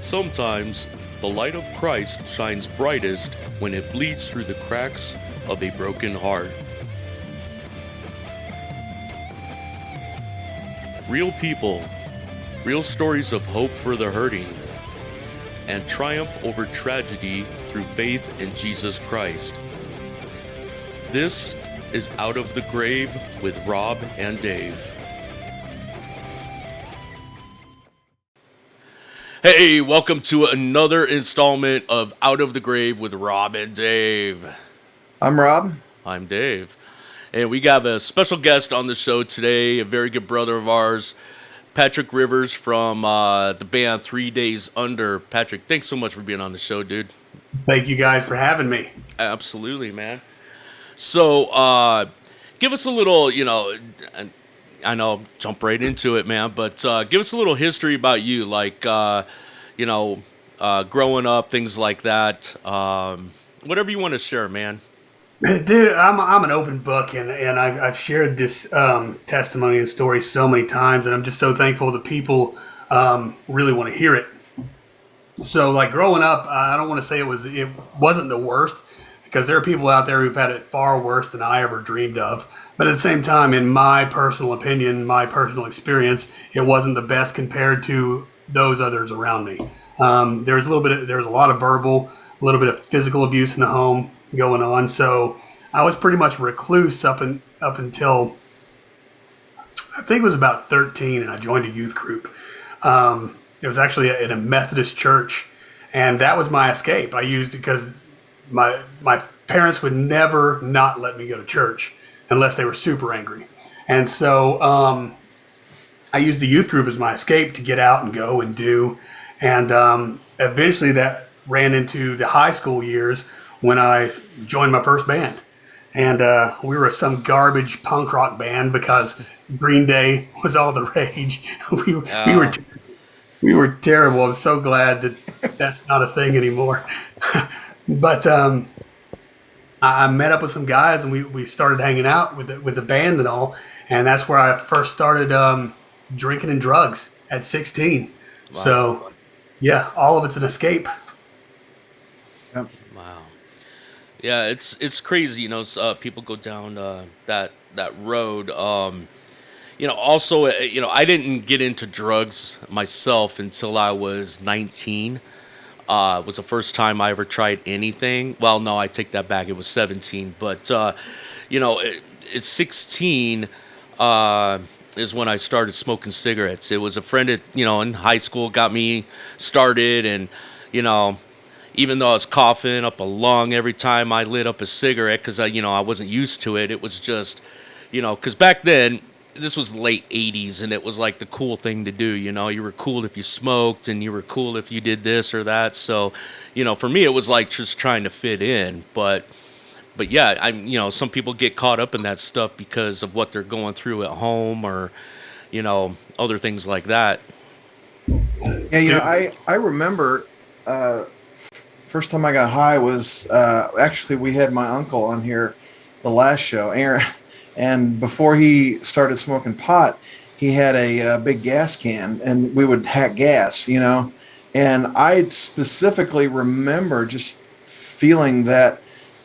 Sometimes the light of Christ shines brightest when it bleeds through the cracks of a broken heart. Real people, real stories of hope for the hurting, and triumph over tragedy through faith in Jesus Christ. This is Out of the Grave with Rob and Dave. Hey, welcome to another installment of Out of the Grave with Rob and Dave. I'm Rob. I'm Dave. And we got a special guest on the show today, a very good brother of ours, Patrick Rivers from the band 3 Days Under. Patrick, thanks so much for being on the show, dude. Thank you guys for having me. Absolutely, man. So, give us a little, I know, jump right into it, man, but give us a little history about you, like, growing up, things like that. Whatever you want to share, man. Dude, I'm an open book, and I've shared this testimony and story so many times, and I'm just so thankful that people really want to hear it. So, like, growing up, I don't want to say it wasn't the worst, because there are people out there who've had it far worse than I ever dreamed of. But at the same time, in my personal opinion, my personal experience, it wasn't the best compared to those others around me. There's a lot of verbal, a little bit of physical abuse in the home going on. So I was pretty much recluse up until I think it was about 13, and I joined a youth group. It was actually in a Methodist church, and that was my escape. I used it because my parents would never not let me go to church unless they were super angry. And so I used the youth group as my escape to get out and go and do. And eventually that ran into the high school years when I joined my first band. And we were some garbage punk rock band because Green Day was all the rage. we were terrible. I'm so glad that that's not a thing anymore. But I met up with some guys, and we started hanging out with the band and all. And that's where I first started drinking and drugs at 16. Wow. So, yeah, all of it's an escape. Yep. Wow. Yeah, it's crazy, people go down that road. Also, I didn't get into drugs myself until I was 19. It was the first time I ever tried anything. Well, no, I take that back. It was 17. But, it's 16 is when I started smoking cigarettes. It was a friend in high school got me started. And, even though I was coughing up a lung every time I lit up a cigarette because, I wasn't used to it. It was just, because back then, this was late 80s, and it was like the cool thing to do. You were cool if you smoked, and you were cool if you did this or that. So, for me, it was like just trying to fit in. But yeah, some people get caught up in that stuff because of what they're going through at home or, other things like that. Yeah, I remember first time I got high was actually we had my uncle on here the last show, Aaron. And before he started smoking pot, he had a big gas can, and we would hack gas, And I specifically remember just feeling that,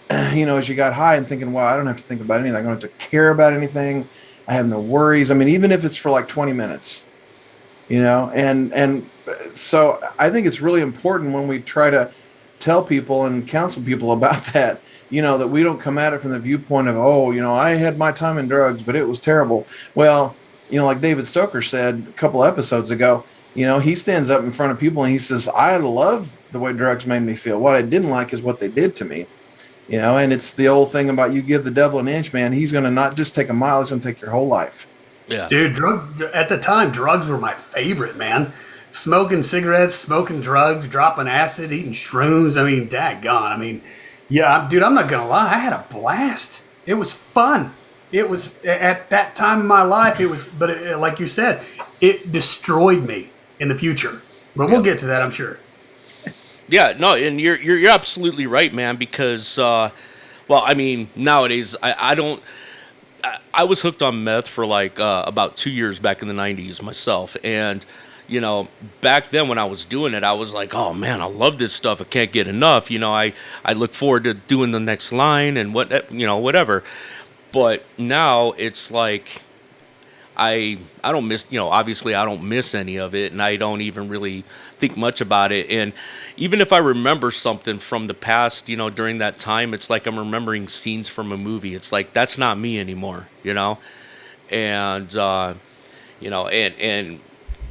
as you got high and thinking, wow, I don't have to think about anything. I don't have to care about anything. I have no worries. I mean, even if it's for like 20 minutes, and so I think it's really important when we try to tell people and counsel people about that, that we don't come at it from the viewpoint of, I had my time in drugs, but it was terrible. Well, like David Stoker said a couple episodes ago, he stands up in front of people and he says, I love the way drugs made me feel. What I didn't like is what they did to me, and it's the old thing about you give the devil an inch, man, he's going to not just take a mile, he's going to take your whole life. Yeah. Dude, drugs, at the time, drugs were my favorite, man. Smoking cigarettes, smoking drugs, dropping acid, eating shrooms. I mean, daggone. I mean, yeah, dude, I'm not going to lie. I had a blast. It was fun. It was, at that time in my life, but like you said, it destroyed me in the future. But we'll get to that, I'm sure. Yeah, no, and you're absolutely right, man, because, nowadays, I was hooked on meth for like about 2 years back in the 90s myself. And, back then when I was doing it, I was like, oh man, I love this stuff. I can't get enough. I look forward to doing the next line and whatever. But now it's like I don't miss, obviously I don't miss any of it, and I don't even really think much about it. And even if I remember something from the past, during that time, it's like I'm remembering scenes from a movie. It's like that's not me anymore. And and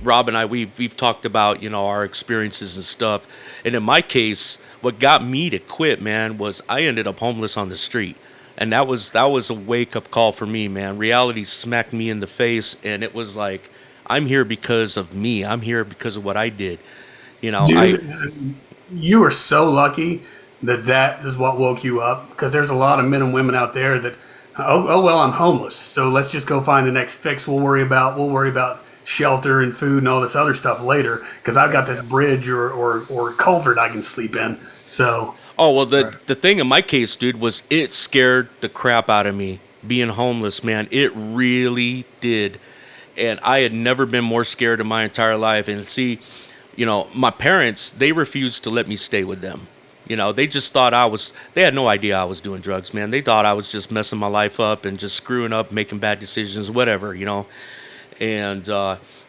Rob and I, we've talked about our experiences and stuff. And in my case, what got me to quit, man, was I ended up homeless on the street, and that was a wake up call for me, man. Reality smacked me in the face, and it was like, I'm here because of me. I'm here because of what I did. I Dude, you were so lucky that that is what woke you up, because there's a lot of men and women out there that, oh well, I'm homeless, so let's just go find the next fix. We'll worry about shelter and food and all this other stuff later, because I've got this bridge or culvert I can sleep in. So Oh well, the Right. the thing in my case, dude, was it scared the crap out of me being homeless, man. It really did, and I had never been more scared in my entire life. And see, my parents, they refused to let me stay with them. They just thought they had no idea I was doing drugs, man. They thought I was just messing my life up and just screwing up, making bad decisions, whatever. And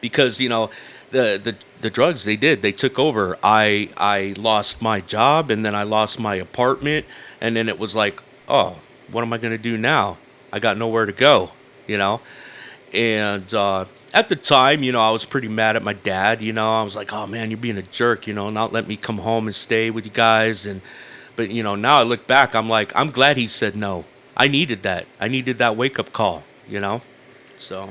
because the drugs, they took over. I lost my job, and then I lost my apartment, and then it was like, oh, what am I going to do now? I got nowhere to go you know and at the time, I was pretty mad at my dad. I was like, oh man, you're being a jerk, not letting me come home and stay with you guys. And but now I look back, I'm like, I'm glad he said no. I needed that wake up call. So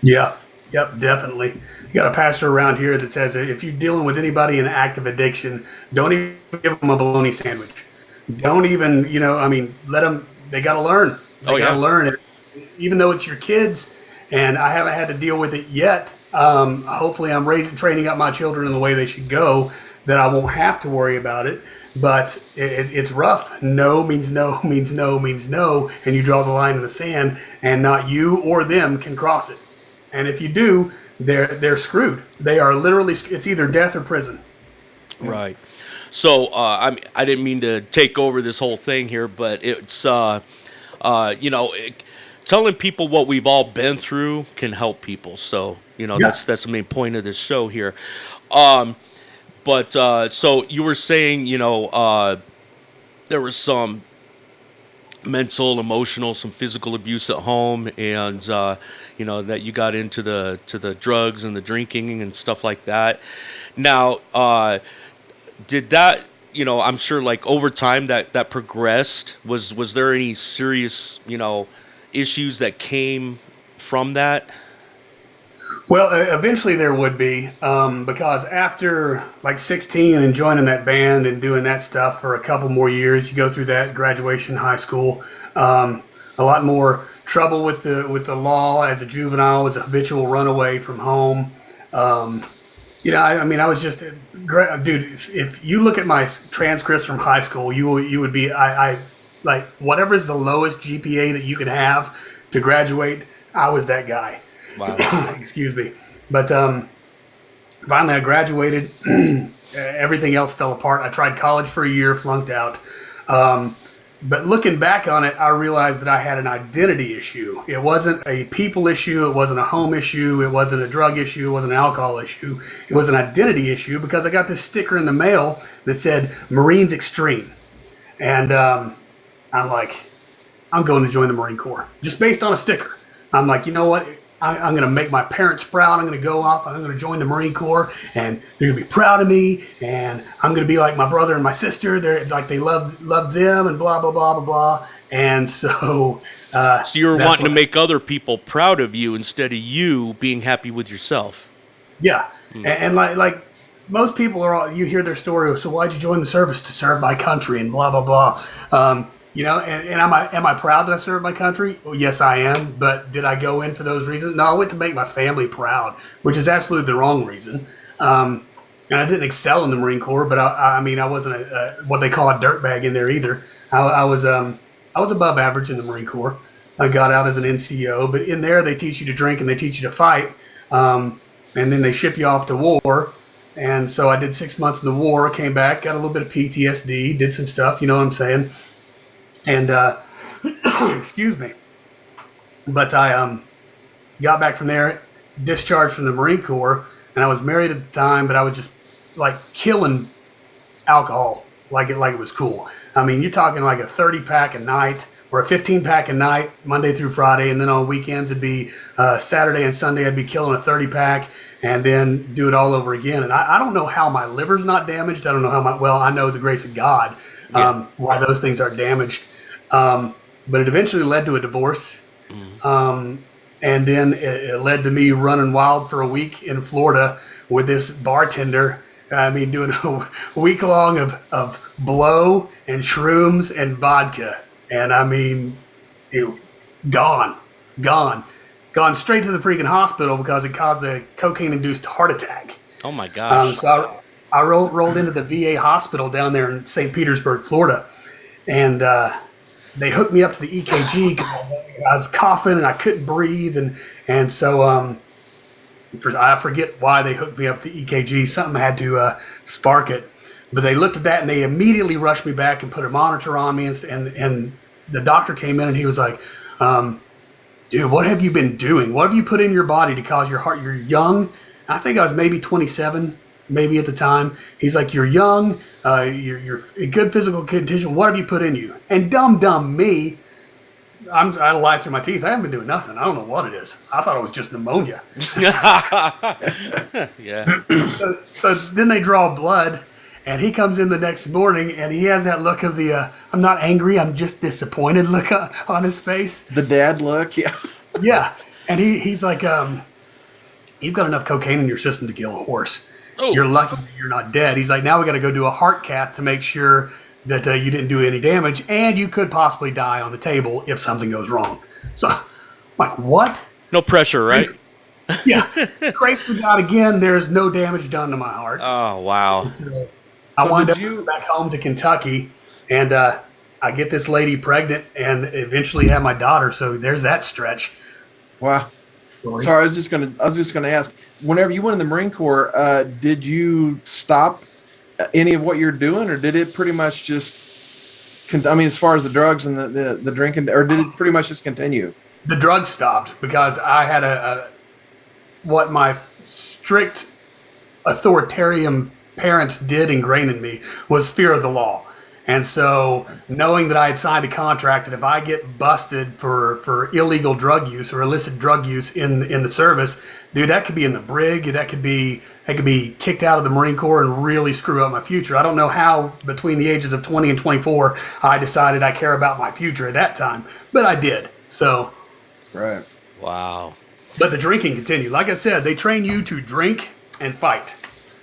yeah, yep, definitely. You got a pastor around here that says if you're dealing with anybody in active addiction, don't even give them a bologna sandwich. Don't even, let them. They got to learn. oh They got to yeah. learn it, even though it's your kids. And I haven't had to deal with it yet. Hopefully, I'm training up my children in the way they should go, that I won't have to worry about it. But it's rough. No means no means no means no, and you draw the line in the sand, and not you or them can cross it. And if you do, they're screwed. They are literally. It's either death or prison. Yep. Right. So I didn't mean to take over this whole thing here, but it's telling people what we've all been through can help people. So Yeah. that's the main point of this show here. Um, but so you were saying there was some mental, emotional, some physical abuse at home, and that you got into the drugs and the drinking and stuff like that. Now, did that? I'm sure like over time that progressed. Was there any serious issues that came from that? Well, eventually there would be, because after like 16 and joining that band and doing that stuff for a couple more years, you go through that graduation, high school, a lot more trouble with the law as a juvenile, as a habitual runaway from home. I was just, dude. If you look at my transcripts from high school, you would be, I like whatever's the lowest GPA that you could have to graduate. I was that guy. Wow. Excuse me. But finally, I graduated. Everything else fell apart. I tried college for a year, flunked out. But looking back on it, I realized that I had an identity issue. It wasn't a people issue. It wasn't a home issue. It wasn't a drug issue. It wasn't an alcohol issue. It was an identity issue, because I got this sticker in the mail that said Marines Extreme. And I'm like, I'm going to join the Marine Corps just based on a sticker. I'm like, you know what? I'm going to make my parents proud. I'm going to go off. I'm going to join the Marine Corps, and they're going to be proud of me. And I'm going to be like my brother and my sister. They're like, they love them, and blah blah blah blah blah. And so So you were that's wanting to what. make other people proud of you instead of you being happy with yourself. Yeah, and like most people are, all, you hear their story. So why'd you join the service? To serve my country and blah blah blah. And am I proud that I served my country? Well, yes, I am. But did I go in for those reasons? No, I went to make my family proud, which is absolutely the wrong reason. And I didn't excel in the Marine Corps, but I wasn't what they call a dirtbag in there either. I was above average in the Marine Corps. I got out as an NCO, but in there they teach you to drink and they teach you to fight. and then they ship you off to war. And so I did 6 months in the war, came back, got a little bit of PTSD, did some stuff, you know what I'm saying? And excuse me. But I got back from there, discharged from the Marine Corps, and I was married at the time, but I was just like killing alcohol like it was cool. I mean, you're talking like a 30 pack a night or a 15 pack a night, Monday through Friday, and then on weekends it'd be Saturday and Sunday I'd be killing a 30 pack, and then do it all over again. And I don't know how my liver's not damaged. I don't know how I know the grace of God why those things are damaged. But it eventually led to a divorce. And then it led to me running wild for a week in Florida with this bartender. I mean, doing a week long of blow and shrooms and vodka. And I mean, gone straight to the freaking hospital because it caused a cocaine-induced heart attack. Oh my gosh. So I rolled into the VA hospital down there in St. Petersburg, Florida. And they hooked me up to the EKG because I was coughing and I couldn't breathe. And so I forget why they hooked me up to the EKG. Something had to spark it. But they looked at that and they immediately rushed me back and put a monitor on me. And the doctor came in and he was like, dude, what have you been doing? What have you put in your body to cause your heart? You're young. I think I was maybe 27, maybe at the time. He's like, you're young. You're in good physical condition. What have you put in you? And dumb me, I lie through my teeth. I haven't been doing nothing. I don't know what it is. I thought it was just pneumonia. Yeah. So then they draw blood. And he comes in the next morning, and he has that look of the I'm not angry, I'm just disappointed look on his face. The dad look, yeah. Yeah. And he's like, you've got enough cocaine in your system to kill a horse. Oh. You're lucky that you're not dead. He's like, now we got to go do a heart cath to make sure that you didn't do any damage, and you could possibly die on the table if something goes wrong. So I'm like, what? No pressure, right? Yeah. Grace to God again, there's no damage done to my heart. Oh, wow. So I wound up back home to Kentucky, and I get this lady pregnant and eventually have my daughter. So there's that stretch. Wow. Story. Sorry, I was just gonna ask. Whenever you went in the Marine Corps, did you stop any of what you're doing, or did it pretty much just? I mean, as far as the drugs and the drinking, or did it pretty much just continue? The drugs stopped because I had what my strict authoritarian parents did ingrain in me was fear of the law. And so knowing that I had signed a contract that if I get busted for illegal drug use or illicit drug use in the service, dude, that could be in the brig, that could be kicked out of the Marine Corps and really screw up my future. I don't know how between the ages of 20 and 24 I decided I care about my future at that time, but I did. So right. Wow. But the drinking continued. Like I said, they train you to drink and fight.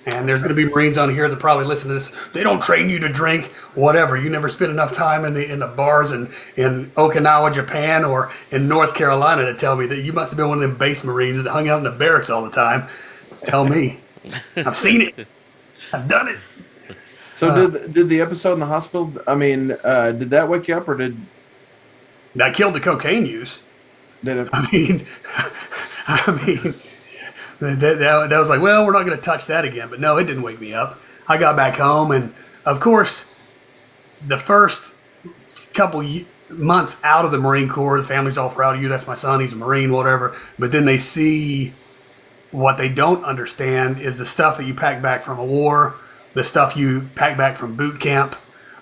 And there's going to be Marines on here that probably listen to this. They don't train you to drink, whatever. You never spent enough time in the bars in Okinawa, Japan, or in North Carolina to tell me that you must have been one of them base Marines that hung out in the barracks all the time. Tell me. I've seen it. I've done it. So did the episode in the hospital, I mean, did that wake you up, or did... That killed the cocaine use. Did it? I mean... That was like, well, we're not going to touch that again. But no, it didn't wake me up. I got back home, and of course, the first couple months out of the Marine Corps, the family's all proud of you. That's my son. He's a Marine, whatever. But then they see what they don't understand is the stuff that you pack back from a war, the stuff you pack back from boot camp,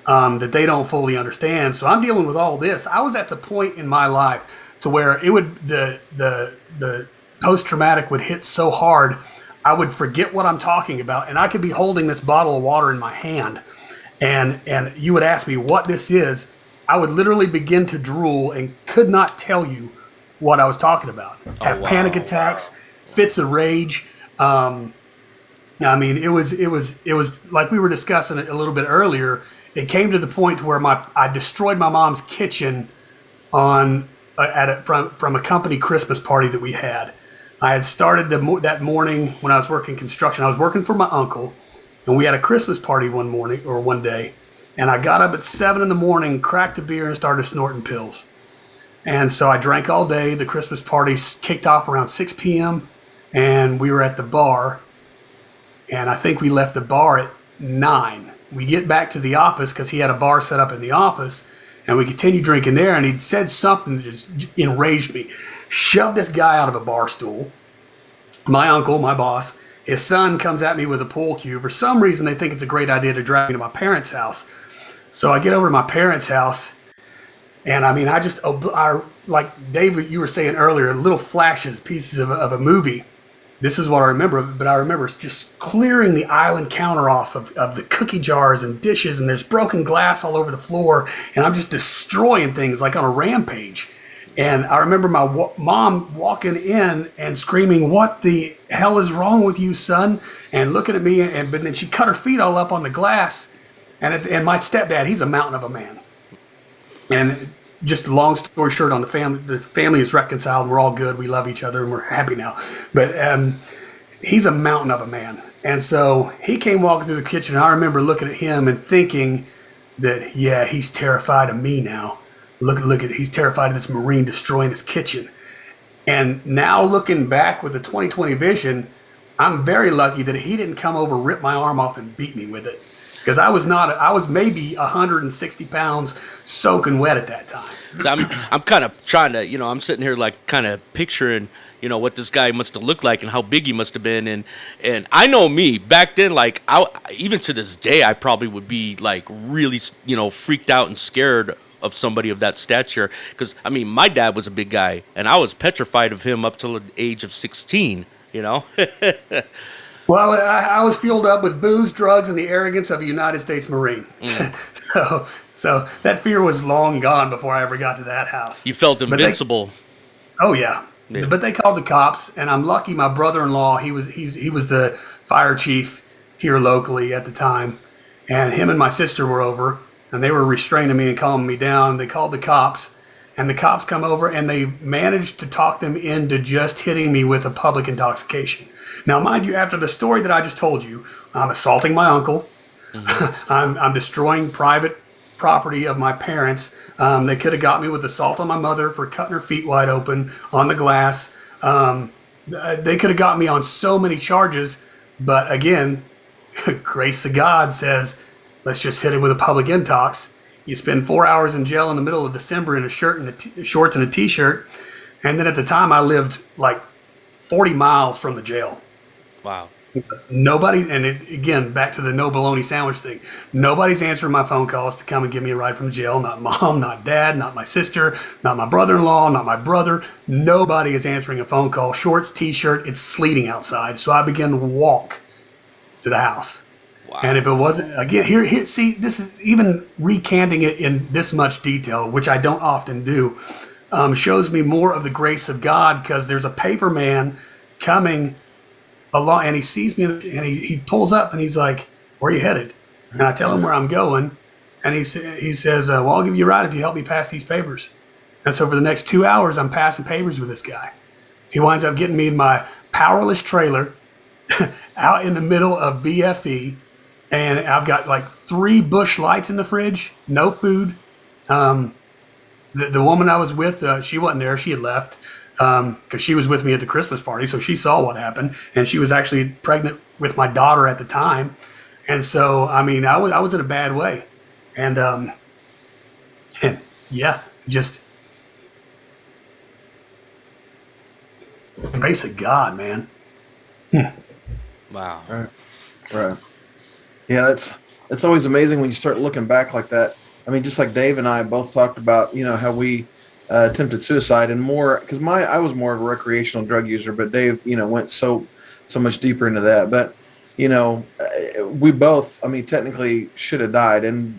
that they don't fully understand. So I'm dealing with all this. I was at the point in my life to where it would the post-traumatic would hit so hard, I would forget what I'm talking about, and I could be holding this bottle of water in my hand, and you would ask me what this is. I would literally begin to drool and could not tell you what I was talking about. Have panic attacks, fits of rage. I mean, it was like we were discussing it a little bit earlier. It came to the point to where I destroyed my mom's kitchen from a company Christmas party that we had. I had started that morning when I was working construction. I was working for my uncle, and we had a Christmas party one day. And I got up at 7 in the morning, cracked a beer, and started snorting pills. And so I drank all day. The Christmas party kicked off around 6 p.m. and we were at the bar, and I think we left the bar at 9. We get back to the office because he had a bar set up in the office, and we continued drinking there. And he'd said something that just enraged me. Shoved this guy out of a bar stool. My uncle, my boss, his son comes at me with a pool cue. For some reason, they think it's a great idea to drag me to my parents' house. So I get over to my parents' house, and I mean, like David, you were saying earlier, little flashes, pieces of a movie. This is what I remember, but I remember just clearing the island counter off of the cookie jars and dishes, and there's broken glass all over the floor, and I'm just destroying things like on a rampage. And I remember my mom walking in and screaming, "What the hell is wrong with you, son?" And looking at me, but then she cut her feet all up on the glass. And my stepdad, he's a mountain of a man. And just a long story short on the family is reconciled. We're all good. We love each other, and we're happy now. But he's a mountain of a man. And so he came walking through the kitchen. And I remember looking at him and thinking that, yeah, he's terrified of me now. He's terrified of this Marine destroying his kitchen. And now looking back with the 2020 vision, I'm very lucky that he didn't come over, rip my arm off, and beat me with it. Because I was maybe 160 pounds soaking wet at that time. So I'm kind of trying to, I'm sitting here like kind of picturing, what this guy must have looked like and how big he must have been. And I know me back then, like even to this day, I probably would be like really, freaked out and scared of somebody of that stature. Because I mean, my dad was a big guy and I was petrified of him up till the age of 16, Well, I was fueled up with booze, drugs, and the arrogance of a United States Marine. So that fear was long gone before I ever got to that house. You felt invincible. Oh yeah. But they called the cops, and I'm lucky. My brother-in-law, he was the fire chief here locally at the time, and him and my sister were over, and they were restraining me and calming me down. They called the cops, and the cops come over, and they managed to talk them into just hitting me with a public intoxication. Now, mind you, after the story that I just told you, I'm assaulting my uncle. Mm-hmm. I'm destroying private property of my parents. They could have got me with assault on my mother for cutting her feet wide open on the glass. They could have got me on so many charges. But again, grace of God says, let's just hit it with a public intox. You spend 4 hours in jail in the middle of December in a shirt and shorts and a T-shirt. And then at the time, I lived like 40 miles from the jail. Wow. Nobody, and again, back to the no bologna sandwich thing. Nobody's answering my phone calls to come and get me a ride from jail. Not mom, not dad, not my sister, not my brother-in-law, not my brother. Nobody is answering a phone call. Shorts, T-shirt, it's sleeting outside. So I began to walk to the house. Wow. And if it wasn't, again, here, see, this is even recanting it in this much detail, which I don't often do, shows me more of the grace of God, because there's a paper man coming along, and he sees me, and he pulls up, and he's like, "Where are you headed?" And I tell him where I'm going, and he says, "Well, I'll give you a ride if you help me pass these papers." And so for the next 2 hours, I'm passing papers with this guy. He winds up getting me in my powerless trailer out in the middle of BFE, and I've got like 3 Busch Lights in the fridge, no food. The woman I was with, she wasn't there. She had left because she was with me at the Christmas party, so she saw what happened, and she was actually pregnant with my daughter at the time. And so, I mean, I was in a bad way, and yeah, just the grace of God, man. Wow. Right. Yeah, it's always amazing when you start looking back like that. I mean, just like Dave and I both talked about, how we attempted suicide, and more because I was more of a recreational drug user, but Dave, went so much deeper into that. But we both, I mean, technically should have died, and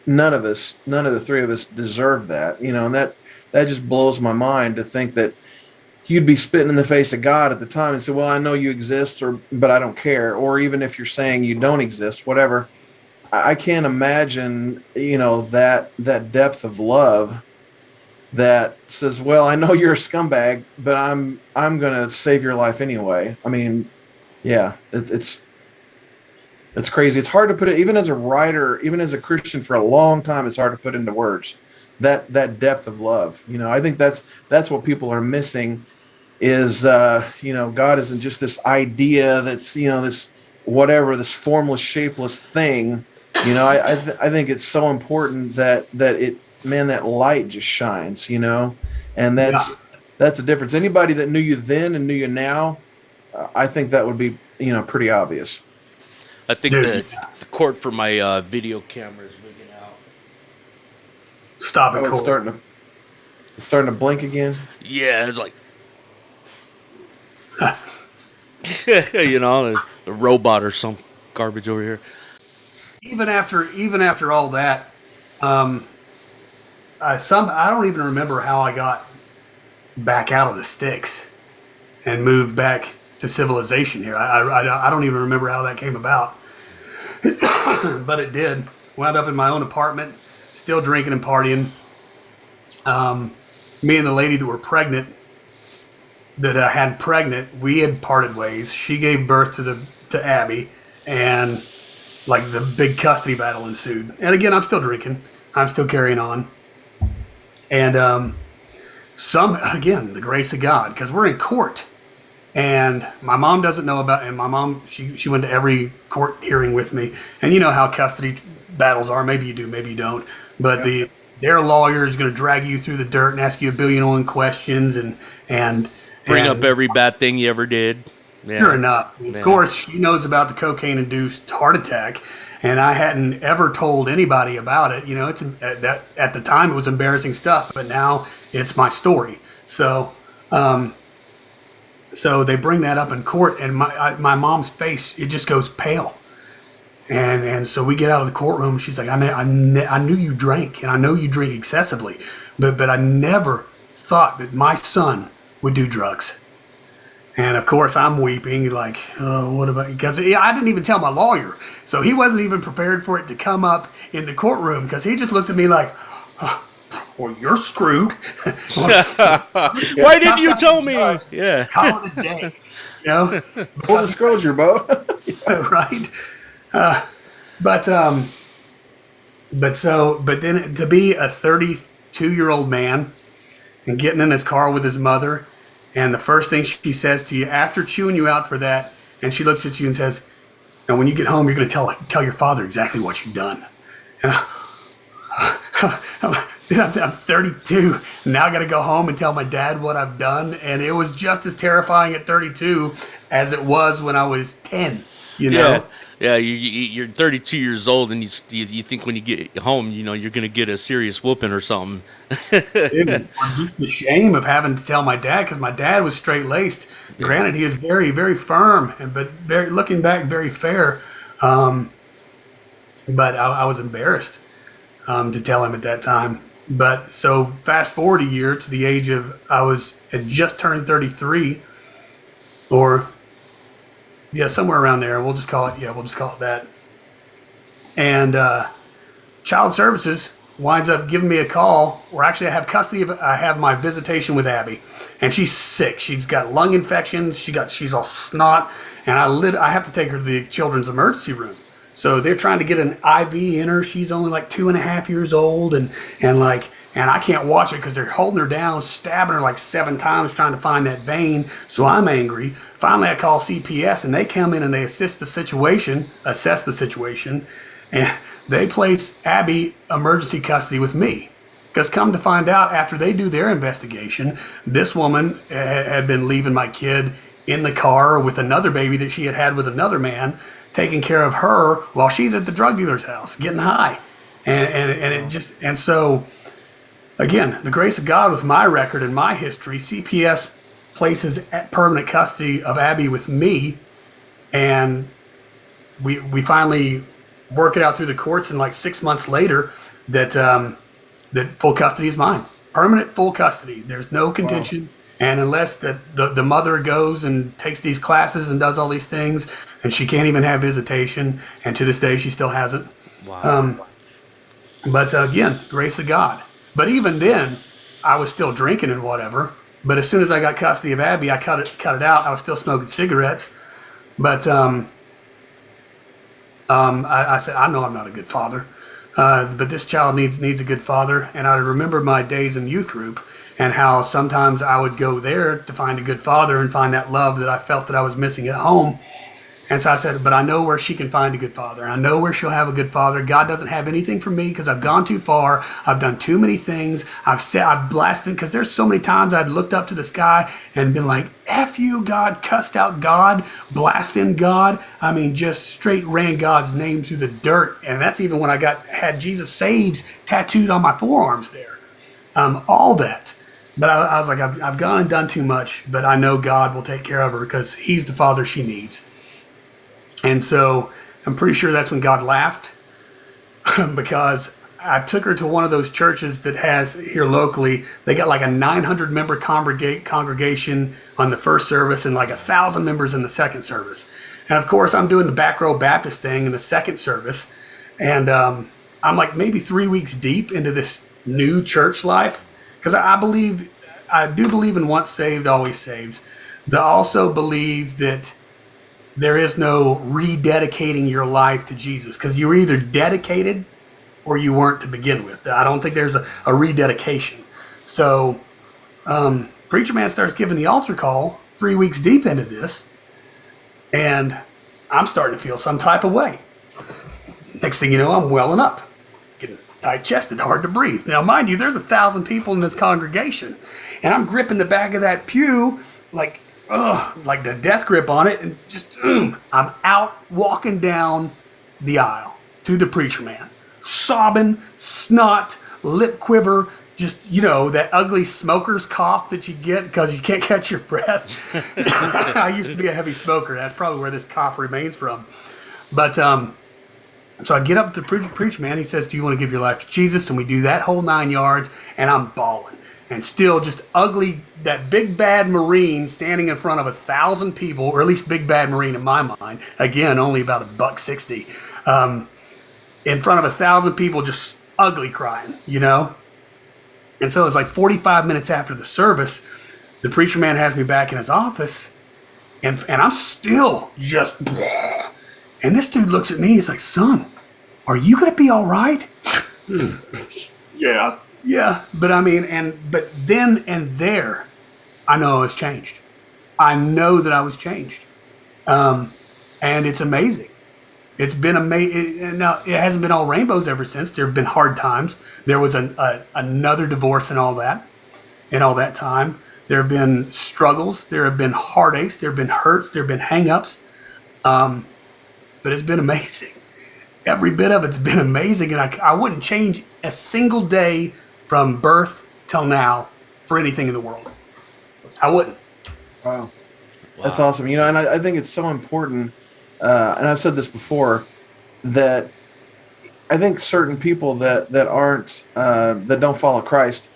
none of the 3 of us deserve that. And that just blows my mind to think that you'd be spitting in the face of God at the time and say, "Well, I know you exist, but I don't care," or even if you're saying you don't exist, whatever. I can't imagine, that depth of love that says, "Well, I know you're a scumbag, but I'm gonna save your life anyway." I mean, yeah, it's crazy. It's hard to put it, even as a writer, even as a Christian for a long time. It's hard to put into words that depth of love. I think that's what people are missing is God isn't just this idea that's this whatever, this formless, shapeless thing. I think it's so important that it, man, that light just shines, and Yeah, that's the difference. Anybody that knew you then and knew you now, I think that would be pretty obvious. I think dude, the cord for my video camera is wigging out. stop it, Oh, Cole. it's starting to blink again. Yeah, it's like a robot or some garbage over here. Even after all that, I don't even remember how I got back out of the sticks and moved back to civilization here. I don't even remember how that came about, but it did. Wound up in my own apartment, still drinking and partying. Me and the lady that were pregnant, that I had pregnant, we had parted ways. She gave birth to Abby, and like the big custody battle ensued. And again, I'm still drinking. I'm still carrying on. And again, the grace of God, because we're in court. And my mom doesn't know about, and my mom, she went to every court hearing with me. And you know how custody battles are. Maybe you do, maybe you don't. But their lawyer is going to drag you through the dirt and ask you a billion and one questions and Bring up every bad thing you ever did. Yeah. Sure enough. Of course, she knows about the cocaine-induced heart attack, and I hadn't ever told anybody about it. It's at the time it was embarrassing stuff, but now it's my story. So, so they bring that up in court, and my mom's face, it just goes pale. And so we get out of the courtroom. She's like, I knew you drank, and I know you drink excessively, but I never thought that my son would do drugs. And of course, I'm weeping, like, oh, what about? Because I didn't even tell my lawyer, so he wasn't even prepared for it to come up in the courtroom. Because he just looked at me like, "Well, you're screwed." Why didn't you tell me? Yeah, call it a day. Full disclosure, Bo. Right. But then to be a 32-year-old man and getting in his car with his mother, and the first thing she says to you after chewing you out for that, and she looks at you and says, "And when you get home, you're going to tell your father exactly what you've done." And I'm 32. Now I got to go home and tell my dad what I've done, and it was just as terrifying at 32 as it was when I was 10. Yeah, you're 32 years old, and you think when you get home, you're gonna get a serious whooping or something. Just the shame of having to tell my dad, because my dad was straight laced. Granted, he is very, very firm, but looking back, very fair. But I was embarrassed to tell him at that time. But so fast forward a year to the age of had just turned 33, or. Yeah, somewhere around there. We'll just call it that. And Child Services winds up giving me a call, or actually I have my visitation with Abby, and she's sick. She's got lung infections. She's all snot, and I have to take her to the children's emergency room. So they're trying to get an IV in her. She's only like 2.5 years old, and I can't watch it because they're holding her down, stabbing her like 7 times trying to find that vein. So I'm angry. Finally, I call CPS, and they come in and they assess the situation, and they place Abby emergency custody with me. Because come to find out, after they do their investigation, this woman had been leaving my kid in the car with another baby that she had with another man, taking care of her while she's at the drug dealer's house getting high. And so again, the grace of God with my record and my history, CPS places permanent custody of Abby with me, and we finally work it out through the courts, and like 6 months later that full custody is mine. Permanent full custody. There's no contention. Wow. And unless the mother goes and takes these classes and does all these things, and she can't even have visitation, and to this day she still hasn't. Wow. But again, grace of God. But even then, I was still drinking and whatever. But as soon as I got custody of Abby, I cut it out. I was still smoking cigarettes. But I said, I know I'm not a good father. but this child needs a good father. And I remember my days in youth group and how sometimes I would go there to find a good father and find that love that I felt that I was missing at home. And so I said, but I know where she can find a good father. I know where she'll have a good father. God doesn't have anything for me because I've gone too far. I've done too many things. I've blasphemed, because there's so many times I'd looked up to the sky and been like, F you, God, cussed out God, blasphemed God. I mean, just straight ran God's name through the dirt. And that's even when I had Jesus Saves tattooed on my forearms there. All that. But I was like, I've gone and done too much, but I know God will take care of her because he's the father she needs. And so I'm pretty sure that's when God laughed because I took her to one of those churches that has here locally. They got like a 900 member congregation on the first service and like 1,000 members in the second service. And of course, I'm doing the back row Baptist thing in the second service. And I'm like maybe 3 weeks deep into this new church life because I do believe in once saved, always saved. But I also believe that there is no rededicating your life to Jesus because you were either dedicated or you weren't to begin with. I don't think there's a rededication. So Preacher Man starts giving the altar call 3 weeks deep into this, and I'm starting to feel some type of way. Next thing you know, I'm welling up, getting tight-chested, hard to breathe. Now, mind you, there's 1,000 people in this congregation, and I'm gripping the back of that pew like the death grip on it, and just I'm out walking down the aisle to the Preacher Man, sobbing, snot, lip quiver, just that ugly smoker's cough that you get because you can't catch your breath. I used to be a heavy smoker. That's probably where this cough remains from. But so I get up to the Preacher Man. He says, "Do you want to give your life to Jesus?" And we do that whole 9 yards, and I'm bawling. And still just ugly, that big bad Marine standing in front of 1,000 people, or at least big bad Marine in my mind. Again, only about $1.60. In front of 1,000 people, just ugly crying, And so it was like 45 minutes after the service, the Preacher Man has me back in his office, and I'm still just, and this dude looks at me, he's like, "Son, are you going to be all right?" Yeah, but I mean, but then and there, I know I was changed. I know that I was changed, and it's amazing. It's been amazing. Now it hasn't been all rainbows ever since. There have been hard times. There was another divorce and all that, time. There have been struggles. There have been heartaches. There have been hurts. There have been hang-ups. But it's been amazing. Every bit of it's been amazing, and I wouldn't change a single day from birth till now for anything in the world. I wouldn't. Wow. That's awesome. And I think it's so important, and I've said this before, that I think certain people that aren't, that don't follow Christ,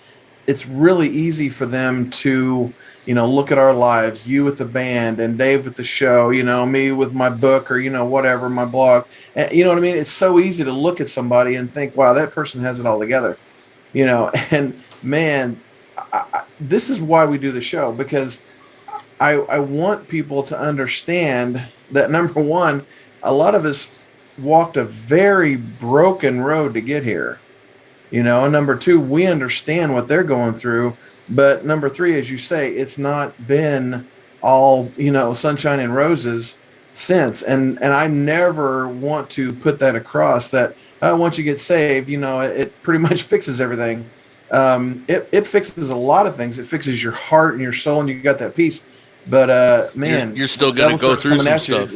it's really easy for them to, look at our lives, you with the band and Dave with the show, me with my book or, whatever, my blog. And, you know what I mean? It's so easy to look at somebody and think, wow, that person has it all together. And man, this is why we do the show, because I want people to understand that, number one, a lot of us walked a very broken road to get here, and number two, we understand what they're going through. But number three, as you say, it's not been all, sunshine and roses since. And I never want to put that across that once you get saved, it pretty much fixes everything. It fixes a lot of things. It fixes your heart and your soul, and you got that peace. But man, you're still going to go through some stuff.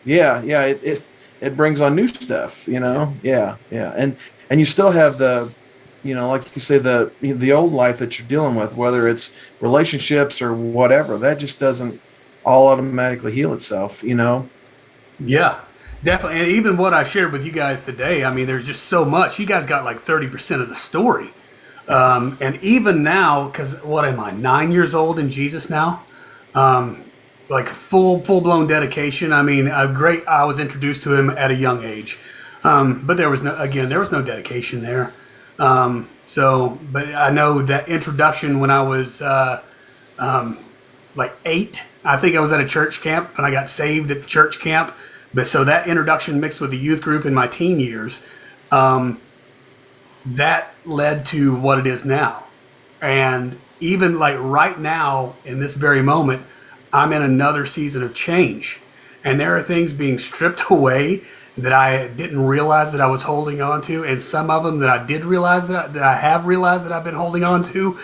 It brings on new stuff, Yeah. And you still have the, like you say, the old life that you're dealing with, whether it's relationships or whatever. That just doesn't all automatically heal itself, Yeah, definitely. And even what I shared with you guys today, I mean, there's just so much. You guys got like 30% of the story. And even now, because what am I, 9 years old in Jesus now? Like full blown dedication. I mean, I was introduced to him at a young age. But there was no dedication there. But I know that introduction when I was like 8, I think I was at a church camp and I got saved at church camp. But so that introduction mixed with the youth group in my teen years, that led to what it is now. And even like right now, in this very moment, I'm in another season of change. And there are things being stripped away that I didn't realize that I was holding on to. And some of them that I did realize that I have realized that I've been holding on to.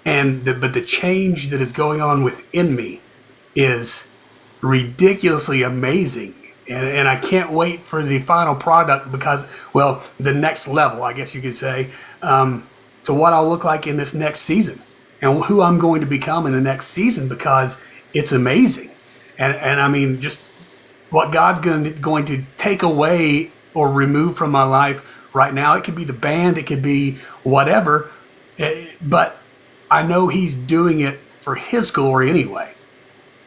But the change that is going on within me is ridiculously amazing. And I can't wait for the final product because, well, the next level, I guess you could say, to what I'll look like in this next season and who I'm going to become in the next season because it's amazing. And I mean, just what God's going to take away or remove from my life right now. It could be the band, it could be whatever, but I know He's doing it for His glory anyway.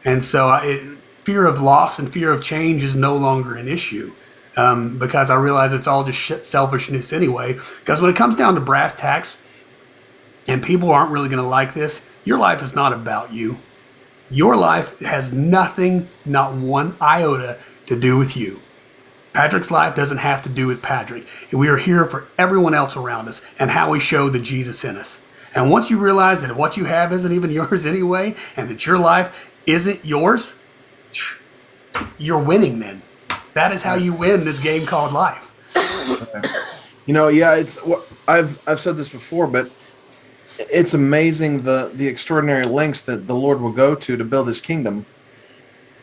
And so fear of loss and fear of change is no longer an issue because I realize it's all just shit selfishness anyway. Because when it comes down to brass tacks, and people aren't really going to like this, your life is not about you. Your life has nothing, not one iota, to do with you. Patrick's life doesn't have to do with Patrick. We are here for everyone else around us and how we show the Jesus in us. And once you realize that what you have isn't even yours anyway, and that your life isn't yours, you're winning then. That is how you win this game called life. Yeah, it's I've said this before, but it's amazing the extraordinary lengths that the Lord will go to build His kingdom,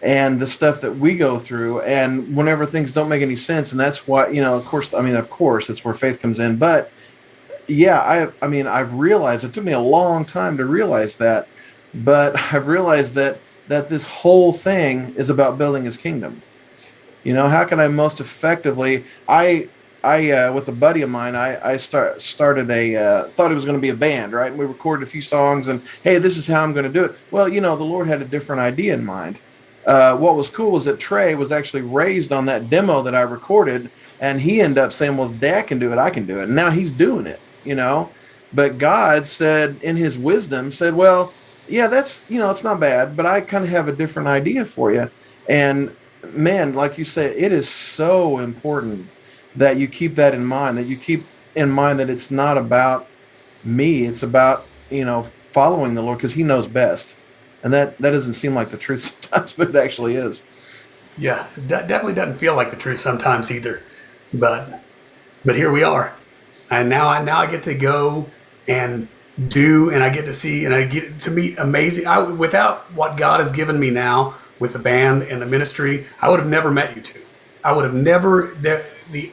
and the stuff that we go through, and whenever things don't make any sense, and that's why of course it's where faith comes in. But yeah, I've realized it took me a long time to realize that, but I've realized that this whole thing is about building His kingdom. How can I most effectively? I with a buddy of mine, I started thought it was going to be a band, right? And we recorded a few songs, and hey, this is how I'm going to do it. Well, the Lord had a different idea in mind. What was cool was that Trey was actually raised on that demo that I recorded, and he ended up saying, "Well, Dad can do it, I can do it," and now he's doing it. But God said, in His wisdom, well, yeah, that's it's not bad, but I kind of have a different idea for you. And man, like you said, it is so important that you keep that in mind, that you keep in mind that it's not about me. It's about, following the Lord because He knows best. And that doesn't seem like the truth sometimes, but it actually is. Yeah, definitely doesn't feel like the truth sometimes either. But here we are. And now I get to go and do, and I get to see, and I get to meet amazing. Without what God has given me now with the band and the ministry, I would have never met you two. I would have never, the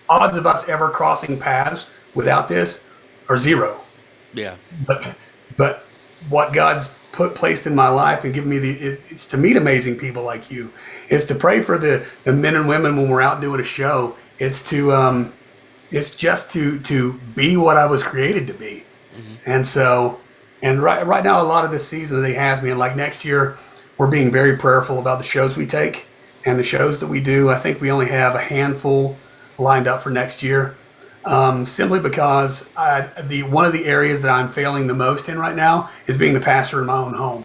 odds of us ever crossing paths without this are zero. Yeah. But what God's placed in my life and given me it's to meet amazing people like you. It's to pray for the men and women when we're out doing a show. It's to it's just to be what I was created to be. Mm-hmm. And so, and right now, a lot of this season that He has me, and like next year, we're being very prayerful about the shows we take and the shows that we do. I think we only have a handful lined up for next year, simply because one of the areas that I'm failing the most in right now is being the pastor in my own home.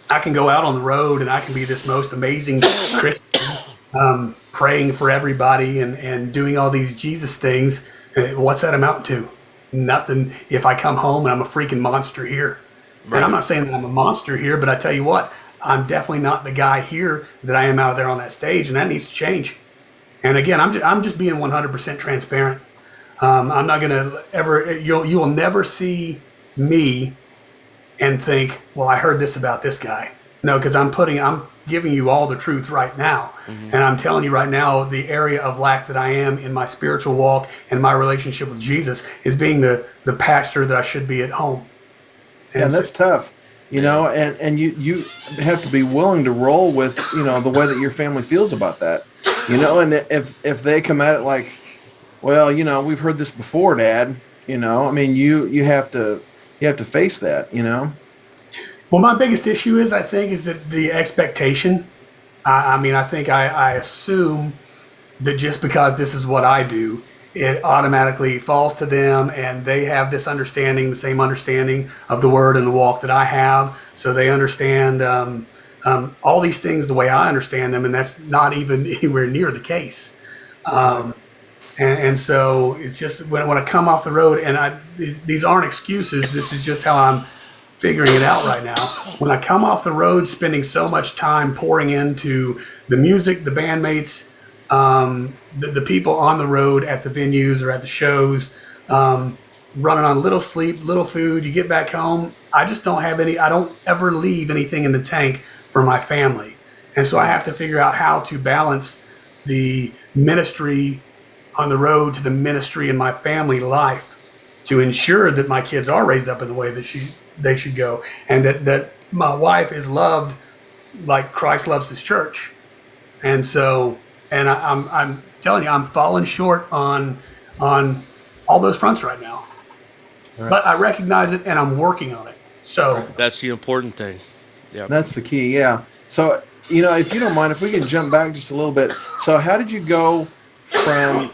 I can go out on the road and I can be this most amazing Christian, praying for everybody and doing all these Jesus things. What's that amount to? Nothing if I come home and I'm a freaking monster here. Right. And I'm not saying that I'm a monster here, but I tell you what, I'm definitely not the guy here that I am out there on that stage, and that needs to change. And again, I'm just being 100% transparent. I'm not going to ever, you will never see me and think, well, I heard this about this guy. No, because I'm giving you all the truth right now. Mm-hmm. And I'm telling you right now, the area of lack that I am in my spiritual walk and my relationship with Jesus is being the pastor that I should be at home. And that's tough, and you have to be willing to roll with, the way that your family feels about that, and if they come at it like, well, we've heard this before, Dad, you have to face that, Well, my biggest issue is that the expectation. I think I assume that just because this is what I do, it automatically falls to them, and they have this understanding, the same understanding of the word and the walk that I have. So they understand all these things the way I understand them, and that's not even anywhere near the case. And so it's just when I come off the road, and these aren't excuses. This is just how I'm figuring it out right now. When I come off the road, spending so much time pouring into the music, the bandmates, the people on the road at the venues or at the shows, running on little sleep, little food. You get back home, I just don't have any. I don't ever leave anything in the tank for my family, and so I have to figure out how to balance the ministry on the road to the ministry in my family life to ensure that my kids are raised up in the way that they should go, and that my wife is loved like Christ loves his church. And so, and I'm telling you, I'm falling short on all those fronts right now. Right. But I recognize it and I'm working on it. So That's the important thing. Yeah. That's the key, yeah. So, if you don't mind, if we can jump back just a little bit. So, how did you go from,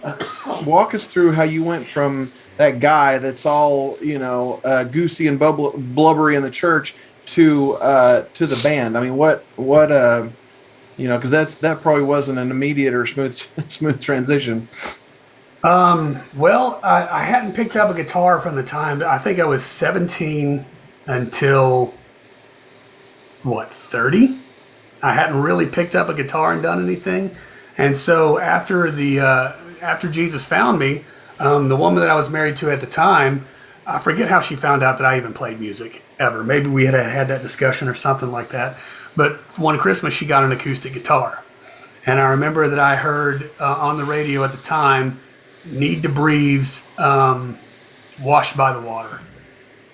walk us through how you went from that guy that's all, goosey and blubbery in the church to the band? I mean, what, because that probably wasn't an immediate or smooth transition. Well, I hadn't picked up a guitar from the time I think I was 17 until 30. I hadn't really picked up a guitar and done anything. And so after Jesus found me, the woman that I was married to at the time, I forget how she found out that I even played music ever. Maybe we had that discussion or something like that. But one Christmas, she got an acoustic guitar. And I remember that I heard on the radio at the time, Need to Breathe's Washed by the Water.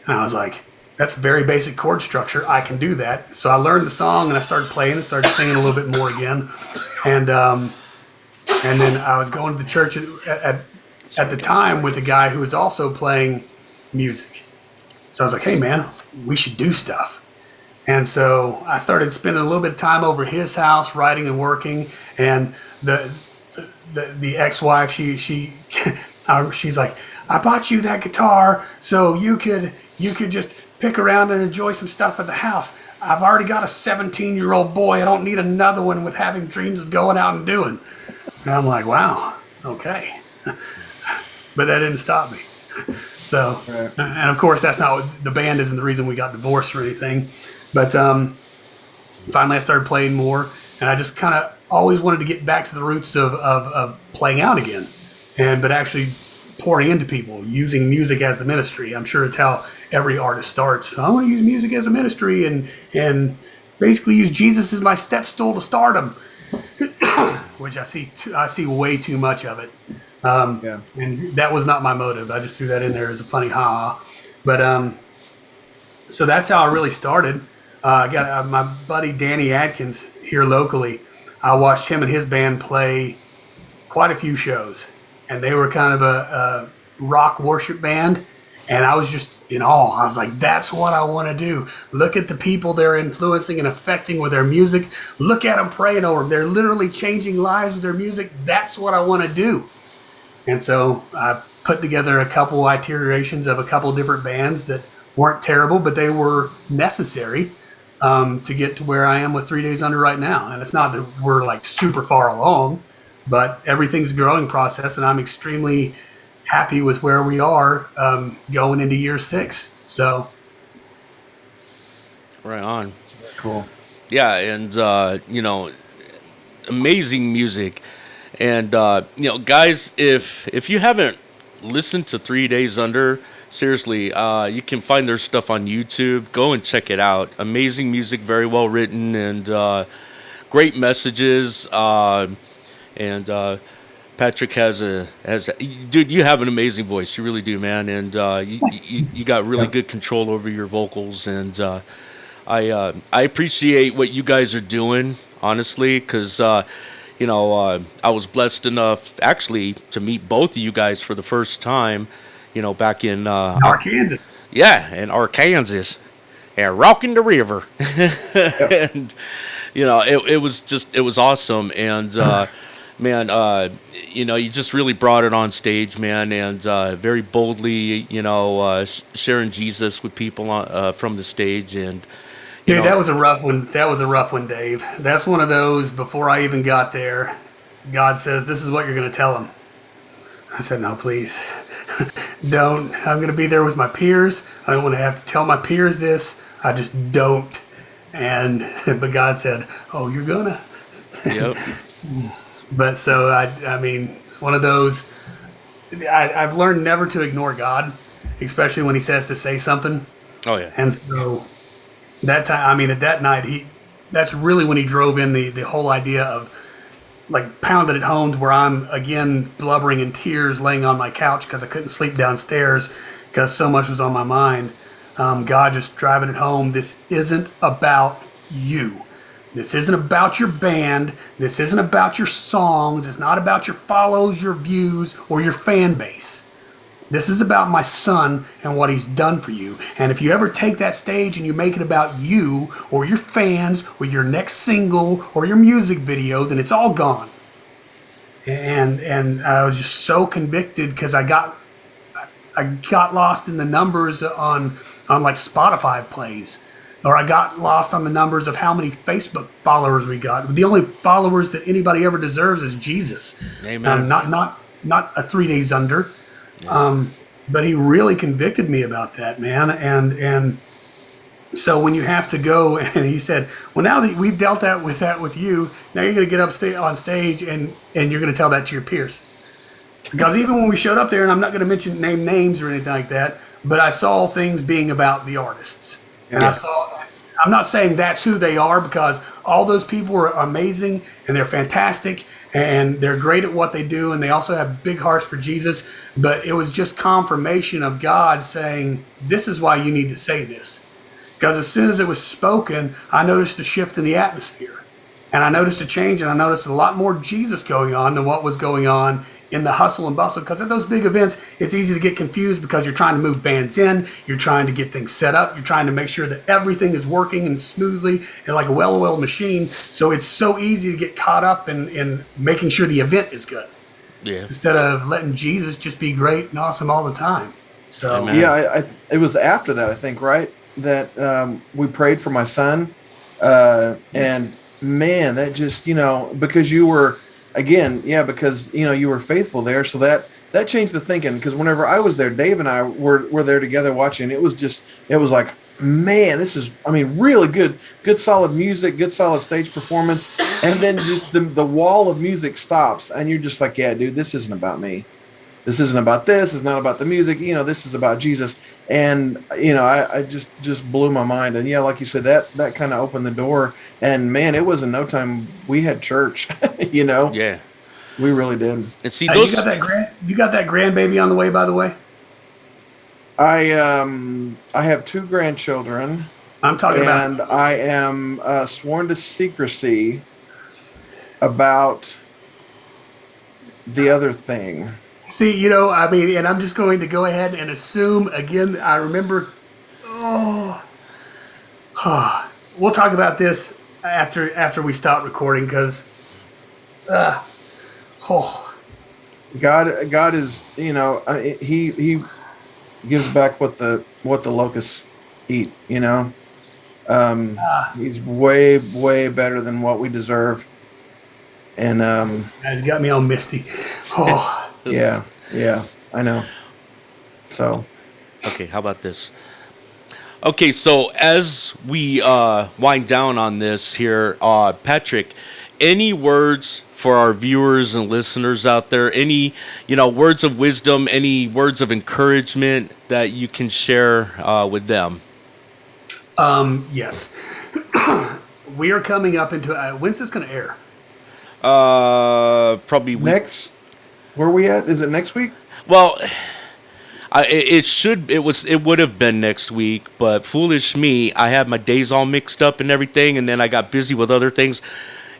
And I was like, that's very basic chord structure. I can do that. So I learned the song and I started playing and started singing a little bit more again. And then I was going to the church at the time with a guy who was also playing music. So I was like, hey man, we should do stuff. And so I started spending a little bit of time over his house, writing and working. And the ex-wife, she's like, I bought you that guitar so you could just pick around and enjoy some stuff at the house. I've already got a 17-year-old boy. I don't need another one with having dreams of going out and doing. And I'm like, wow, okay. But that didn't stop me. So, Right. And of course, that's not what, the band isn't the reason we got divorced or anything. But finally, I started playing more, and I just kind of always wanted to get back to the roots of playing out again, but actually pouring into people, using music as the ministry. I'm sure it's how every artist starts. I want to use music as a ministry and basically use Jesus as my step stool to stardom, which I see way too much of it. Yeah. And that was not my motive. I just threw that in there as a funny ha-ha. But so that's how I really started. I got my buddy Danny Adkins here locally. I watched him and his band play quite a few shows, and they were kind of a rock worship band, and I was just in awe. I was like, that's what I want to do. Look at the people they're influencing and affecting with their music. Look at them praying over them. They're literally changing lives with their music. That's what I want to do. And so I put together a couple iterations of a couple different bands that weren't terrible, but they were necessary to get to where I am with 3 Days Under right now. And it's not that we're like super far along, but everything's a growing process, and I'm extremely happy with where we are going into year 6. So, Right on. Cool. Yeah, and amazing music. And guys, if you haven't listened to 3 Days Under, seriously, you can find their stuff on YouTube. Go and check it out. Amazing music, very well written, and great messages. And Patrick has dude, you have an amazing voice. You really do, man. And you got really good control over your vocals. And I appreciate what you guys are doing, honestly, because I was blessed enough actually to meet both of you guys for the first time, back in Arkansas. yeah, in Arkansas, and rocking the river. And it was awesome. And man, you just really brought it on stage, man, and very boldly, sharing Jesus with people from the stage. And Dude, that was a rough one. That was a rough one, Dave. That's one of those, before I even got there, God says, this is what you're going to tell them. I said, no, please. Don't. I'm going to be there with my peers. I don't want to have to tell my peers this. I just don't. And but God said, "Oh, you're gonna." Yep. But so I mean, it's one of those. I've learned never to ignore God, especially when He says to say something. Oh yeah. And so that time, I mean, at that night, that's really when He drove in the whole idea of like pounded it home to where I'm again blubbering in tears, laying on my couch because I couldn't sleep downstairs because so much was on my mind. God just driving it home. This isn't about you. This isn't about your band. This isn't about your songs. It's not about your follows, your views, or your fan base. This is about my son and what he's done for you. And if you ever take that stage and you make it about you or your fans or your next single or your music video, then it's all gone. And I was just so convicted because I got lost in the numbers on like Spotify plays, or I got lost on the numbers of how many Facebook followers we got. The only followers that anybody ever deserves is Jesus. Amen. Not a 3 days under. But He really convicted me about that, man. And so when you have to go, and He said, well, now that we've dealt with that with you, now you're going to get up on stage and you're going to tell that to your peers. Because even when we showed up there, and I'm not going to name names or anything like that, but I saw things being about the artists. And I'm not saying that's who they are, because all those people are amazing and they're fantastic and they're great at what they do, and they also have big hearts for Jesus. But it was just confirmation of God saying, this is why you need to say this. Because as soon as it was spoken, I noticed a shift in the atmosphere. And I noticed a change, and I noticed a lot more Jesus going on than what was going on in the hustle and bustle. Because at those big events, it's easy to get confused because you're trying to move bands in, you're trying to get things set up, you're trying to make sure that everything is working and smoothly and like a well-oiled machine. So it's so easy to get caught up in making sure the event is good. Yeah. Instead of letting Jesus just be great and awesome all the time. So Amen. Yeah, it was after that, I think, right? That we prayed for my son. And man, that just, because you were, again, because, you were faithful there. So that changed the thinking, because whenever I was there, Dave and I were there together watching. It was like, man, this is, really good solid music, good solid stage performance. And then just the wall of music stops, and you're just like, yeah, dude, this isn't about me. This isn't about this. It's not about the music. This is about Jesus. And, I just blew my mind. And yeah, like you said, that kind of opened the door. And man, it was in no time we had church, Yeah. We really did. And see, Hey, those. you got that grandbaby on the way, by the way? I have 2 grandchildren. I'm talking and about. I am sworn to secrecy about the other thing. See, and I'm just going to go ahead and assume again. I remember. We'll talk about this after we stop recording, because. God is, he gives back what the locusts eat. He's way better than what we deserve. And It's got me all misty. Oh. yeah, I know. So, Okay, how about this? Okay, so as we wind down on this here, Patrick, any words for our viewers and listeners out there? Any, words of wisdom, any words of encouragement that you can share with them? Yes. We are coming up into. When's this going to air? Probably next, where are we at? Is it next week? Well, it would have been next week, but foolish me, I had my days all mixed up and everything, and then I got busy with other things.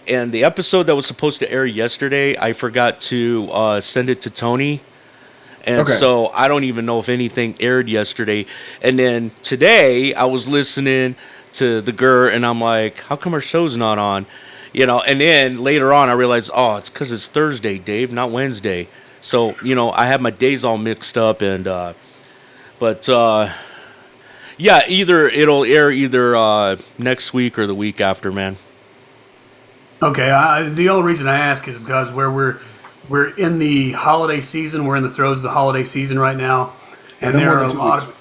And the episode that was supposed to air yesterday, I forgot to send it to Tony. And so I don't even know if anything aired yesterday. And then today I was listening to the GUR, and I'm like, how come our show's not on? And then later on I realized, it's because it's Thursday, Dave, not Wednesday. So, I have my days all mixed up, and yeah, either it'll air either next week or the week after, man. Okay. The only reason I ask is because where we're in the holiday season. We're in the throes of the holiday season right now, and No there more are than a 2 lot weeks. of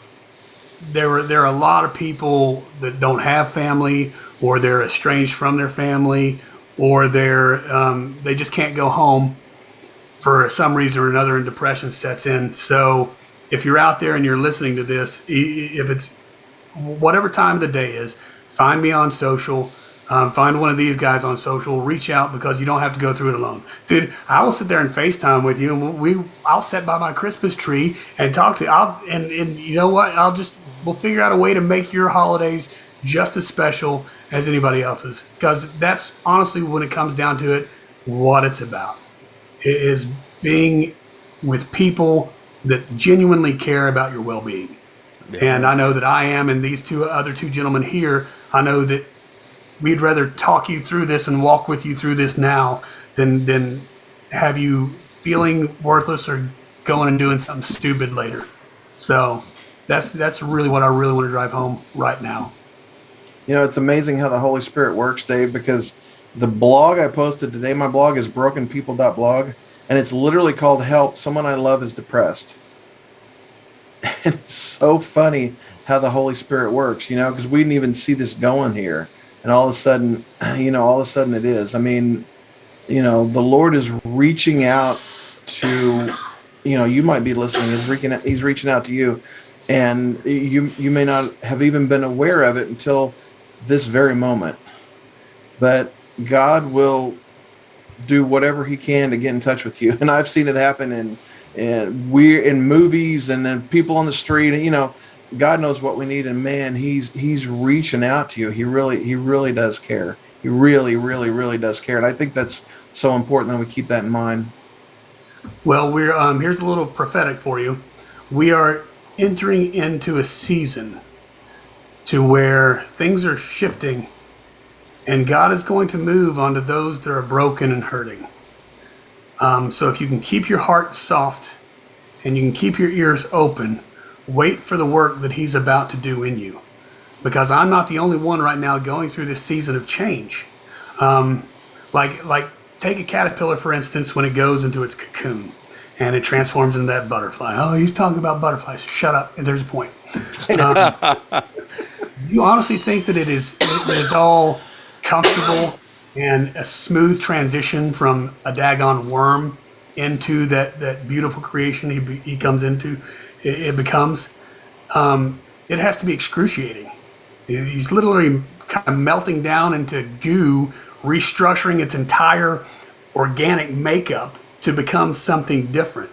there are a lot of people that don't have family, or they're estranged from their family, or they just can't go home for some reason or another, and depression sets in. So if you're out there and you're listening to this, if it's whatever time of the day is, find me on social. Find one of these guys on social. Reach out, because you don't have to go through it alone, dude. I will sit there and FaceTime with you, and I'll sit by my Christmas tree and talk to you. And you know what? We'll figure out a way to make your holidays just as special as anybody else's, because that's honestly, when it comes down to it, what it's about. It is being with people that genuinely care about your well-being. And I know that I am, and these other two gentlemen here, I know that we'd rather talk you through this and walk with you through this now than have you feeling worthless or going and doing something stupid later. So that's really what I really want to drive home right now. It's amazing how the Holy Spirit works, Dave, because the blog I posted today, my blog is brokenpeople.blog, and it's literally called Help, Someone I Love is Depressed. And it's so funny how the Holy Spirit works, because we didn't even see this going here. And all of a sudden, it is. I mean, the Lord is reaching out to, you might be listening. He's reaching out to you, and you may not have even been aware of it until this very moment. But God will do whatever He can to get in touch with you. And I've seen it happen in movies, and then people on the street, and God knows what we need, and man, he's reaching out to you. He really does care. He really, really, really does care. And I think that's so important that we keep that in mind. Well, we're here's a little prophetic for you. We are entering into a season to where things are shifting, and God is going to move onto those that are broken and hurting. So if you can keep your heart soft and you can keep your ears open, wait for the work that He's about to do in you. Because I'm not the only one right now going through this season of change. Like take a caterpillar, for instance, when it goes into its cocoon and it transforms into that butterfly. Oh, he's talking about butterflies. Shut up. And there's a point. You honestly think that it is all comfortable and a smooth transition from a daggone worm into that beautiful creation he comes into? It becomes. It has to be excruciating. He's literally kind of melting down into goo, restructuring its entire organic makeup to become something different.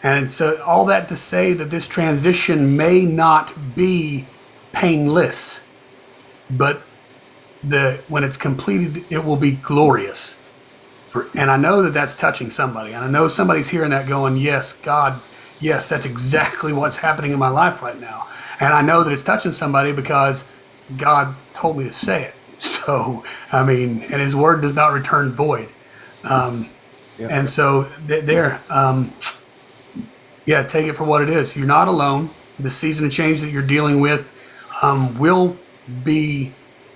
And so all that to say that this transition may not be painless, but when it's completed, it will be glorious. And I know that that's touching somebody. And I know somebody's hearing that going, yes, God, yes, that's exactly what's happening in my life right now. And I know that it's touching somebody because God told me to say it. So, I mean, and His word does not return void. And so take it for what it is. You're not alone. The season of change that you're dealing with will be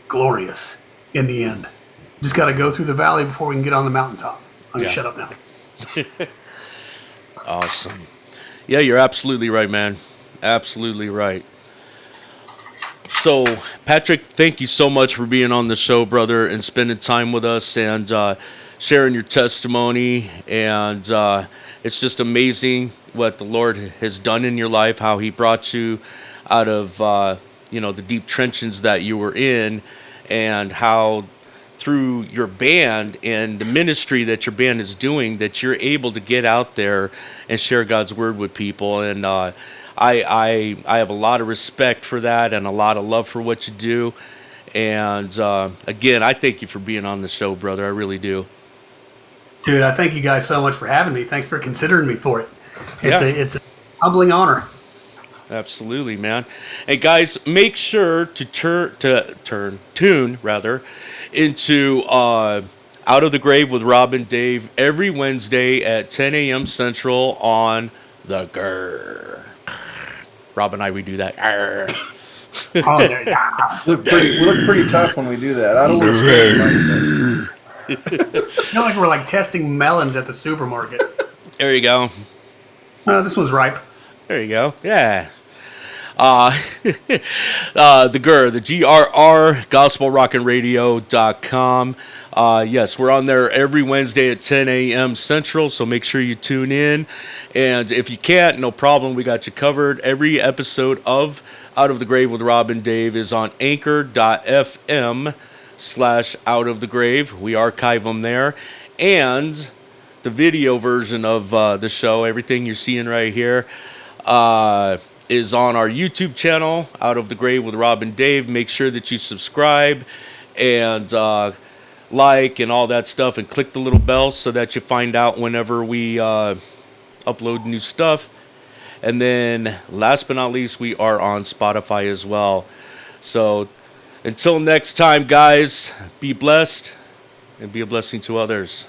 glorious in the end. Just got to go through the valley before we can get on the mountaintop. I'm going to shut up now. Awesome. Yeah, you're absolutely right, man. Absolutely right. So, Patrick, thank you so much for being on the show, brother, and spending time with us and sharing your testimony. And it's just amazing what the Lord has done in your life, how He brought you out of the deep trenches that you were in, and how through your band and the ministry that your band is doing, that you're able to get out there and share God's word with people. And I have a lot of respect for that and a lot of love for what you do. And again, I thank you for being on the show, brother. I really do. Dude, I thank you guys so much for having me. Thanks for considering me for it. It's a humbling honor. Absolutely, man. And guys, make sure to tune into Out of the Grave with Rob and Dave every Wednesday at 10 a.m. Central on the Grr. Rob and I, we do that. Oh, there, yeah. We look pretty tough when we do that. I don't want to stand like that. Not like we're like testing melons at the supermarket. There you go. This one's ripe. There you go. Yeah. Uh, the GRR, the GRR, gospelrockinradio.com. Yes, we're on there every Wednesday at 10 a.m. Central, so make sure you tune in. And if you can't, no problem, we got you covered. Every episode of Out of the Grave with Rob and Dave is on anchor.fm/Out of the Grave. We archive them there. And the video version of the show, everything you're seeing right here, is on our YouTube channel, Out of the Grave with Rob and Dave. Make sure that you subscribe and like and all that stuff, and click the little bell so that you find out whenever we upload new stuff. And then, last but not least, we are on Spotify as well. So, until next time, guys, be blessed and be a blessing to others.